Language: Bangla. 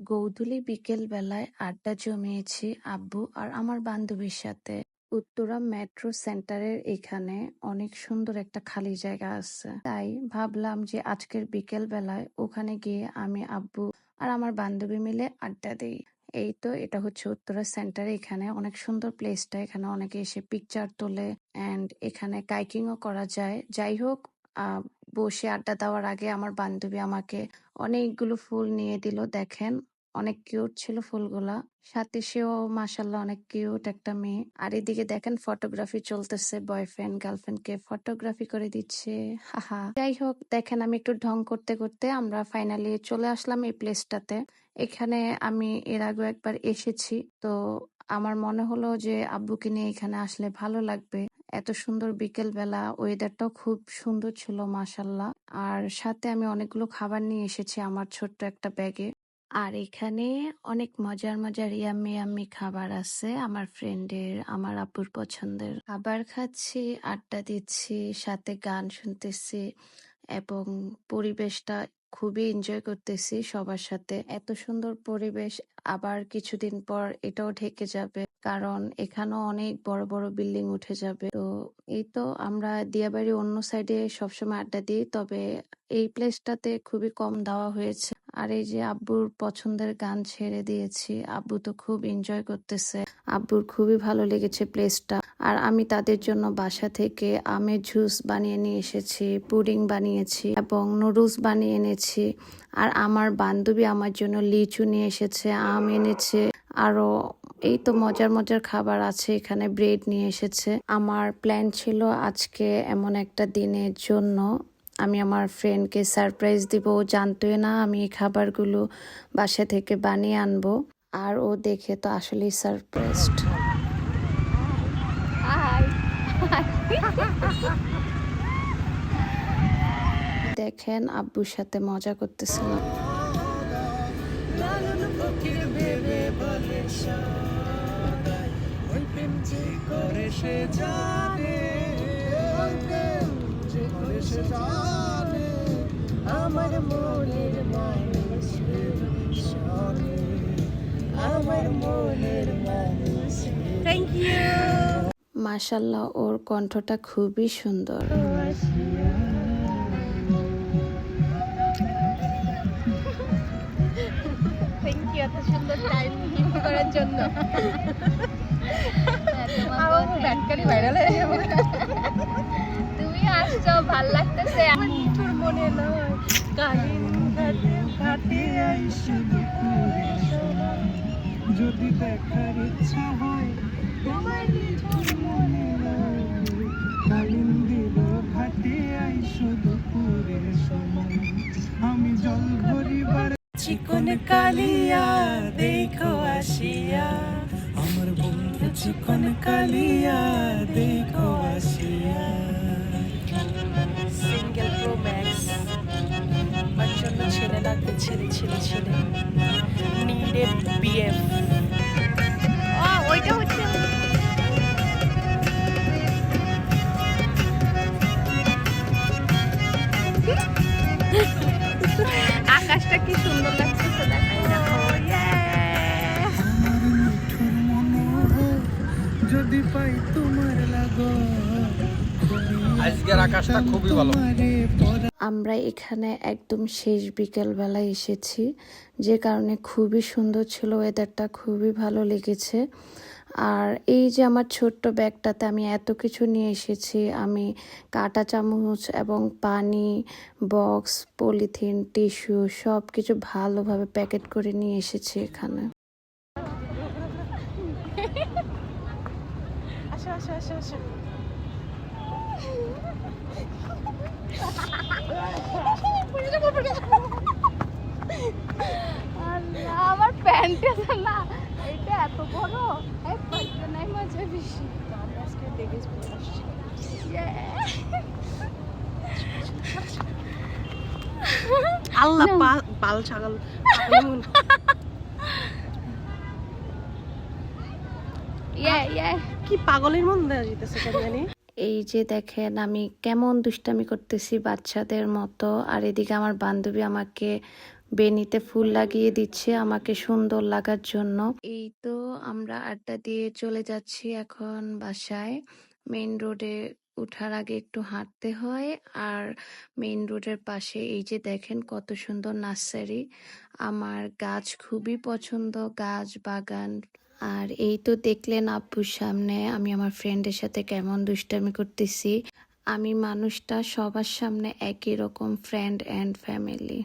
গোধূলি বিকেল বেলায় আড্ডা জমিয়েছি আব্বু আর আমার বান্ধবীর সাথে। উত্তরা মেট্রো সেন্টারের এখানে অনেক সুন্দর একটা খালি জায়গা আছে, তাই ভাবলাম যে আজকের বিকেল বেলায় ওখানে গিয়ে আমি আব্বু আর আমার বান্ধবী মিলে আড্ডা দেই। এই তো এটা হচ্ছে উত্তরা সেন্টারে, এখানে অনেক সুন্দর প্লেসটা, এখানে অনেকে এসে পিকচার তোলে এন্ড এখানে কাইকিংও করা যায়। যাই হোক, বসে আড্ডা দেওয়ার আগে আমার বান্ধবী আমাকে অনেকগুলো ফুল নিয়ে দিল। দেখেন, অনেক কিউট ছিল ফুলগুলা। সাথে সেও মাশাল্লাহ অনেক কিউট একটা মেয়ে। আর এদিকে দেখেন ফটোগ্রাফি চলতেছে, বয়ফ্রেন্ড গার্লফ্রেন্ড কে ফটোগ্রাফি করে দিচ্ছে। হাহা। যাই হোক, দেখেন আমি একটু ঢং করতে করতে আমরা ফাইনালি চলে আসলাম এই প্লেসটাতে। এখানে আমি এর আগে একবার এসেছি, তো আমার মনে হলো যে আব্বুকে নিয়ে এখানে আসলে ভালো লাগবে। এত সুন্দর বিকেল বেলা, ওয়েদারটাও খুব সুন্দর ছিল মাশাল্লাহ। আর সাথে আমি অনেকগুলো খাবার নিয়ে এসেছি আমার ছোট্ট একটা ব্যাগে। আর এখানে অনেক মজার মজার ইয়াম্মি ইয়াম্মি খাবার আছে আমার ফ্রেন্ডের, আমার আপুর পছন্দের। খাবার খাচ্ছি, আড্ডা দিচ্ছি, সাথে গান শুনতেছি এবং পরিবেশটা খুবই এনজয় করতেছি সবার সাথে। এত সুন্দর পরিবেশ, আবার কিছুদিন পর এটাও ঢেকে যাবে, কারণ এখানেও অনেক বড় বড় বিল্ডিং উঠে যাবে। তো এই তো আমরা দিয়াবাড়ি অন্য সাইডে সবসময় আড্ডা দিই, তবে এই প্লেসটাতে খুবই কম দেওয়া হয়েছে। আর এই যে আব্বুর পছন্দের গান ছেড়ে দিয়েছি, আব্বু তো খুব এনজয় করতেছে, আব্বুর খুবই ভালো লেগেছে প্লেসটা। আর আমি তাদের জন্য বাসা থেকে আমের জুস বানিয়ে নিয়ে এসেছি, পুডিং বানিয়েছি এবং নুডলস বানিয়ে এনেছি। আর আমার বান্ধবী আমার জন্য লিচু নিয়ে এসেছে, আম এনেছে, আরো এই তো মজার মজার খাবার আছে, এখানে ব্রেড নিয়ে এসেছে। আমার প্ল্যান ছিল আজকে এমন একটা দিনের জন্য আমি আমার ফ্রেন্ডকে সারপ্রাইজ দিব। ও জানতোই না আমি এই খাবারগুলো বাসা থেকে বানিয়ে আনবো, আর ও দেখে তো আসলেই সারপ্রাইজড। দেখেন আব্বুর সাথে মজা করতেছিলাম। আমার মনের মানুষ, আমার মনের মানুষ। Thank you. মাশাল্লাহ, ওর কণ্ঠটা খুবই সুন্দর। থ্যাংক ইউ এত সুন্দর টাইম গিফট করার জন্য। আমার ব্যাটকারি ভাইরাল হয়ে যাবে। তুমি আসছো, ভাল লাগতেছে। আমার নিঠুর মনে নয়, কালিন ঘাটে ঘাটে আইসো দুপুরে সময়, যদি দেখার ইচ্ছা হয় তোমার নিঠুর মনে নয়, কালিন দিল ঘাটে আইসো দুপুরে সময়, আমি জল ভরিবার চিকন কালিয়া দেখো আসিয়া, আমার বন্ধু চিকন কালিয়া দেখো আসিয়া। সিঙ্গেল প্রো ম্যাক্স আমার জন্য ছেলে লাগবে, ছেলে ছেলে ছেলে, নিডেড বিএফ। ওইটা হচ্ছে আকাশটা কি সুন্দর লাগছে, দেখো। যদি পাই তোমার লাগো, আজকের আকাশটা খুবই ভালো। আমরা এখানে একদম শেষ বিকেল বেলায় এসেছি, যে কারণে খুবই সুন্দর ছিল ওয়েদারটা, খুবই ভালো লেগেছে। আর এই যে আমার ছোট্ট ব্যাগটাতে আমি এত কিছু নিয়ে এসেছি, আমি কাঁটা চামচ এবং পানি বক্স, পলিথিন, টিস্যু সব কিছু ভালোভাবে প্যাকেট করে নিয়ে এসেছি এখানে। আসো আসো আসো আসো। আমার প্যান্টটা না, এটা এত বড়, নাই মজা বেশি। আজকে দেখে আল্লাহ পাল ছাগল কি পাগলের মন দেওয়া যেতেছে জানি। এই যে দেখেন আমি কেমন দুষ্টামি করতেছি বাচ্চাদের মতো, আর এদিকে আমার বান্ধবী আমাকে বেনিতে ফুল লাগিয়ে দিচ্ছে আমাকে সুন্দর লাগার জন্য। এই তো আমরা আড্ডা দিয়ে চলে যাচ্ছি এখন বাসায়। মেইন রোডে ওঠার আগে একটু হাঁটতে হয়, আর মেইন রোডের পাশে এই যে দেখেন কত সুন্দর নার্সারি। আমার গাছ খুবই পছন্দ, গাছ বাগান। আর এই তো দেখলেন আব্বুর সামনে আমি আমার ফ্রেন্ডের সাথে কেমন দুষ্টামি করতেছি। আমি মানুষটা সবার সামনে একই রকম, ফ্রেন্ড অ্যান্ড ফ্যামিলি।